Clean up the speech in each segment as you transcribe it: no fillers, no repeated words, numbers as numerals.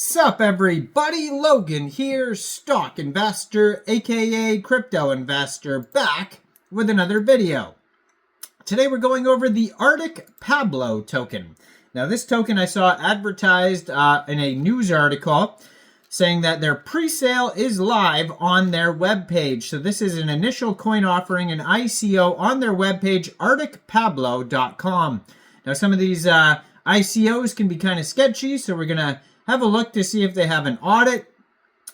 Sup everybody, Logan here, stock investor, aka crypto investor, back with another video. Today we're going over the Arctic Pablo token. Now this token I saw advertised in a news article saying that their pre-sale is live on their webpage. So this is an initial coin offering, an ICO on their webpage, arcticpablo.com. Now some of these ICOs can be kind of sketchy, so we're going to have a look to see if they have an audit.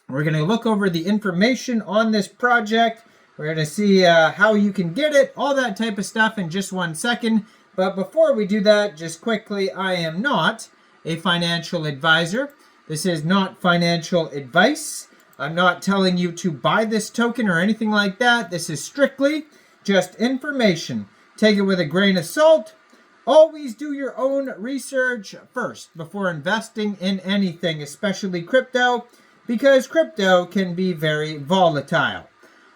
We're going to look over the information on this project. We're going to see how you can get it, all that type of stuff in just 1 second. But before we do that, just quickly, I am not a financial advisor. This is not financial advice. I'm not telling you to buy this token or anything like that. This is strictly just information. Take it with a grain of salt. Always do your own research first before investing in anything, especially crypto, because crypto can be very volatile.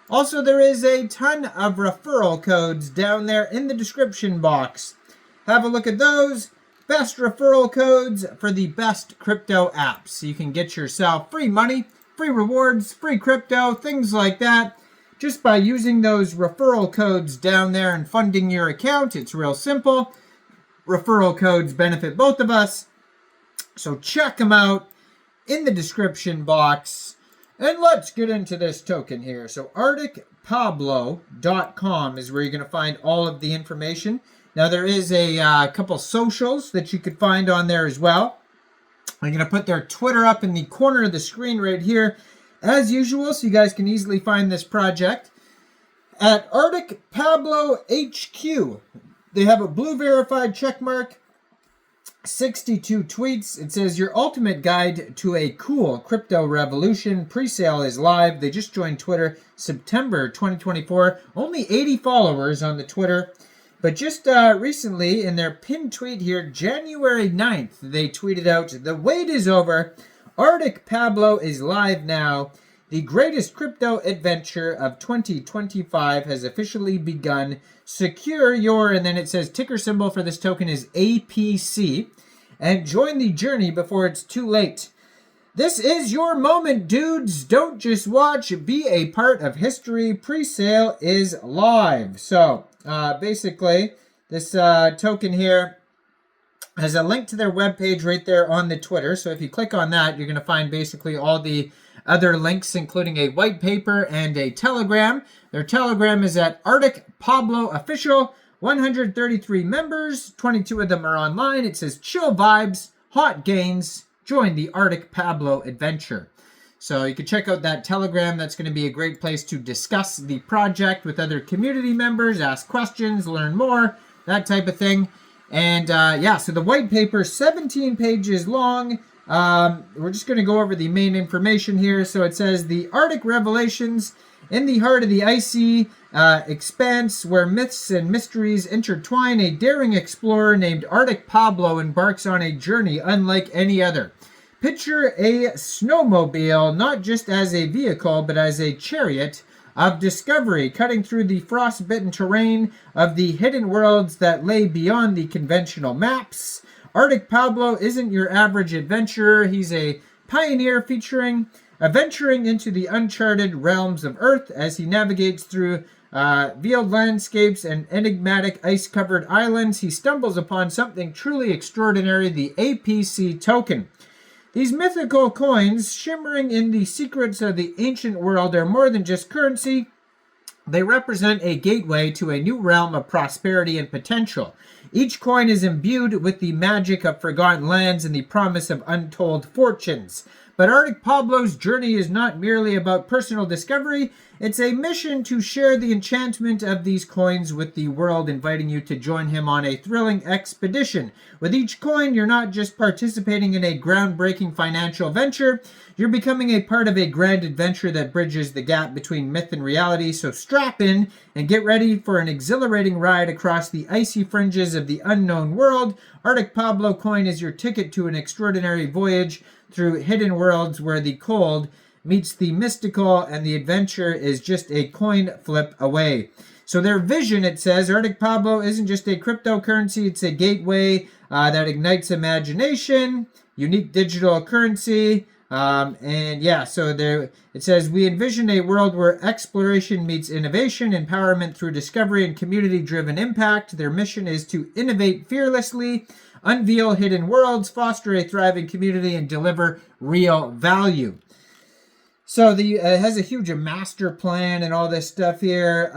Also, there is a ton of referral codes down there in the description box. Have a look at those. Best referral codes for the best crypto apps. You can get yourself free money, free rewards, free crypto, things like that. Just by using those referral codes down there and funding your account. It's real simple. Referral codes benefit both of us, so check them out in the description box. And let's get into this token here. So arcticpablo.com is where you're going to find all of the information. Now there is a couple socials that you could find on there as well. I'm going to put their Twitter up in the corner of the screen right here as usual, so you guys can easily find this project at Arctic Pablo HQ. They have a blue verified check mark, 62 tweets. It says, your ultimate guide to a cool crypto revolution. Pre-sale is live. They just joined Twitter September 2024. Only 80 followers on the Twitter. But just recently, in their pinned tweet here, January 9th, they tweeted out, the wait is over. Arctic Pablo is live now. The greatest crypto adventure of 2025 has officially begun. Secure your, and then it says ticker symbol for this token is APC, and join the journey before it's too late. This is your moment, dudes. Don't just watch, be a part of history. Pre-sale is live. So basically, this token here has a link to their webpage right there on the Twitter. So if you click on that, you're going to find basically all the other links, including a white paper and a Telegram. Their Telegram is at Arctic Pablo Official. 133 members, 22 of them are online. It says chill vibes, hot gains, join the Arctic Pablo adventure. So you can check out that Telegram. That's going to be a great place to discuss the project with other community members, ask questions, learn more, that type of thing. And yeah, so the white paper, 17 pages long. We're just going to go over the main information here. So it says the Arctic revelations in the heart of the icy expanse where myths and mysteries intertwine. A daring explorer named Arctic Pablo embarks on a journey unlike any other. Picture a snowmobile, not just as a vehicle, but as a chariot of discovery, cutting through the frostbitten terrain of the hidden worlds that lay beyond the conventional maps. Arctic Pablo isn't your average adventurer. He's a pioneer venturing into the uncharted realms of Earth as he navigates through veiled landscapes and enigmatic ice-covered islands. He stumbles upon something truly extraordinary, the APC token. These mythical coins, shimmering in the secrets of the ancient world, are more than just currency. They represent a gateway to a new realm of prosperity and potential. Each coin is imbued with the magic of forgotten lands and the promise of untold fortunes. But Arctic Pablo's journey is not merely about personal discovery. It's a mission to share the enchantment of these coins with the world, inviting you to join him on a thrilling expedition. With each coin, you're not just participating in a groundbreaking financial venture, you're becoming a part of a grand adventure that bridges the gap between myth and reality. So strap in and get ready for an exhilarating ride across the icy fringes of the unknown world. Arctic Pablo coin is your ticket to an extraordinary voyage through hidden worlds where the cold meets the mystical and the adventure is just a coin flip away. So their vision, it says, Arctic Pablo isn't just a cryptocurrency, it's a gateway that ignites imagination. unique digital currency. And yeah, so there it says, we envision a world where exploration meets innovation, empowerment through discovery, and community-driven impact. Their mission is to innovate fearlessly, unveil hidden worlds, foster a thriving community, and deliver real value. So it has a huge master plan and all this stuff here.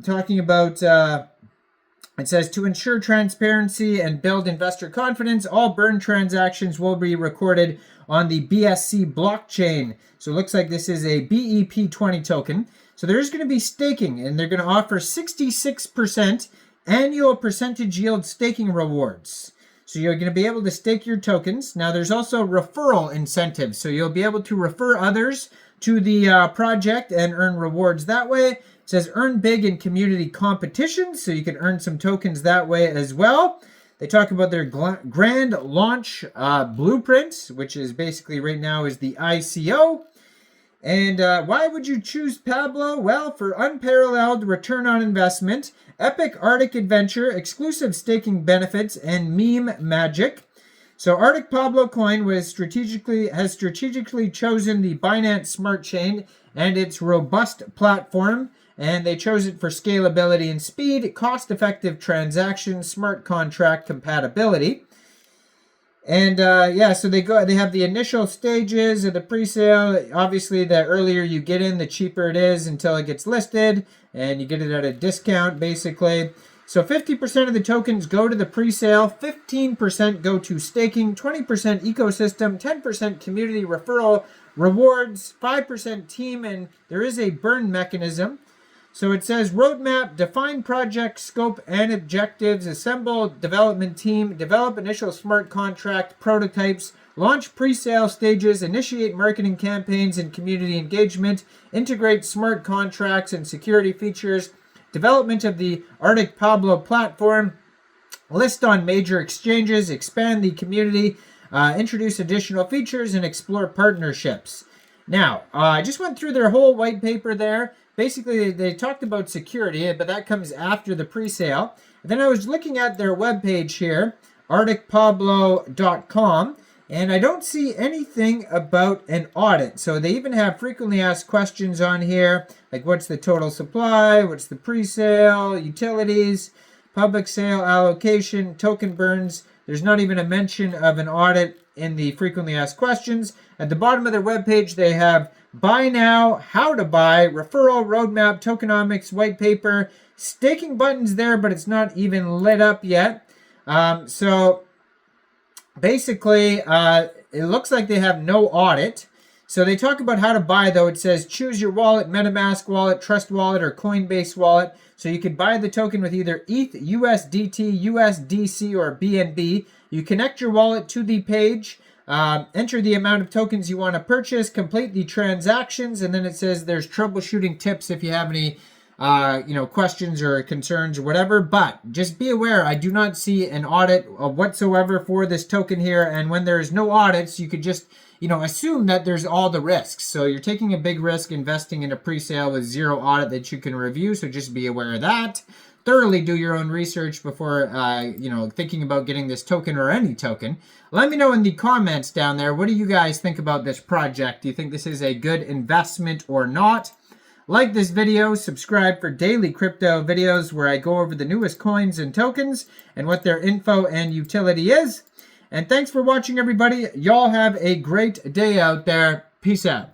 Talking about, it says, to ensure transparency and build investor confidence, all burn transactions will be recorded on the BSC blockchain. So it looks like this is a BEP20 token. So there's going to be staking, and they're going to offer 66% annual percentage yield staking rewards. So you're going to be able to stake your tokens. Now there's also referral incentives. So you'll be able to refer others to the project and earn rewards that way. It says earn big in community competitions. So you can earn some tokens that way as well. They talk about their grand launch blueprint, which is basically right now is the ICO. And why would you choose Pablo? Well, for unparalleled return on investment, epic Arctic adventure, exclusive staking benefits, and meme magic. So Arctic Pablo coin has strategically chosen the Binance Smart Chain and its robust platform. And they chose it for scalability and speed, cost-effective transactions, smart contract compatibility. And yeah, so they have the initial stages of the pre-sale. Obviously, the earlier you get in, the cheaper it is until it gets listed, and you get it at a discount, basically. So 50% of the tokens go to the pre-sale, 15% go to staking, 20% ecosystem, 10% community referral rewards, 5% team, and there is a burn mechanism. So it says roadmap, define project scope and objectives, assemble development team, develop initial smart contract prototypes, launch pre-sale stages, initiate marketing campaigns and community engagement, integrate smart contracts and security features, development of the Arctic Pablo platform, list on major exchanges, expand the community, introduce additional features, and explore partnerships. Now, I just went through their whole white paper there. Basically, they talked about security, but that comes after the pre-sale. Then I was looking at their webpage here, arcticpablo.com, and I don't see anything about an audit. So they even have frequently asked questions on here, like what's the total supply, what's the pre-sale, utilities, public sale allocation, token burns. There's not even a mention of an audit in the frequently asked questions. At the bottom of their webpage, they have buy now, how to buy, referral, roadmap, tokenomics, white paper, staking buttons there, but it's not even lit up yet. So basically, it looks like they have no audit. So they talk about how to buy, though. It says choose your wallet, MetaMask wallet, Trust wallet, or Coinbase wallet. So you could buy the token with either ETH, USDT, USDC, or BNB. You connect your wallet to the page. Enter the amount of tokens you want to purchase, complete the transactions, and then it says there's troubleshooting tips if you have any questions or concerns or whatever. But just be aware, I do not see an audit whatsoever for this token here, and when there's no audits, you could just assume that there's all the risks. So you're taking a big risk investing in a pre-sale with zero audit that you can review, so just be aware of that. Thoroughly do your own research before, thinking about getting this token or any token. Let me know in the comments down there, what do you guys think about this project? Do you think this is a good investment or not? Like this video, subscribe for daily crypto videos where I go over the newest coins and tokens and what their info and utility is. And thanks for watching, everybody. Y'all have a great day out there. Peace out.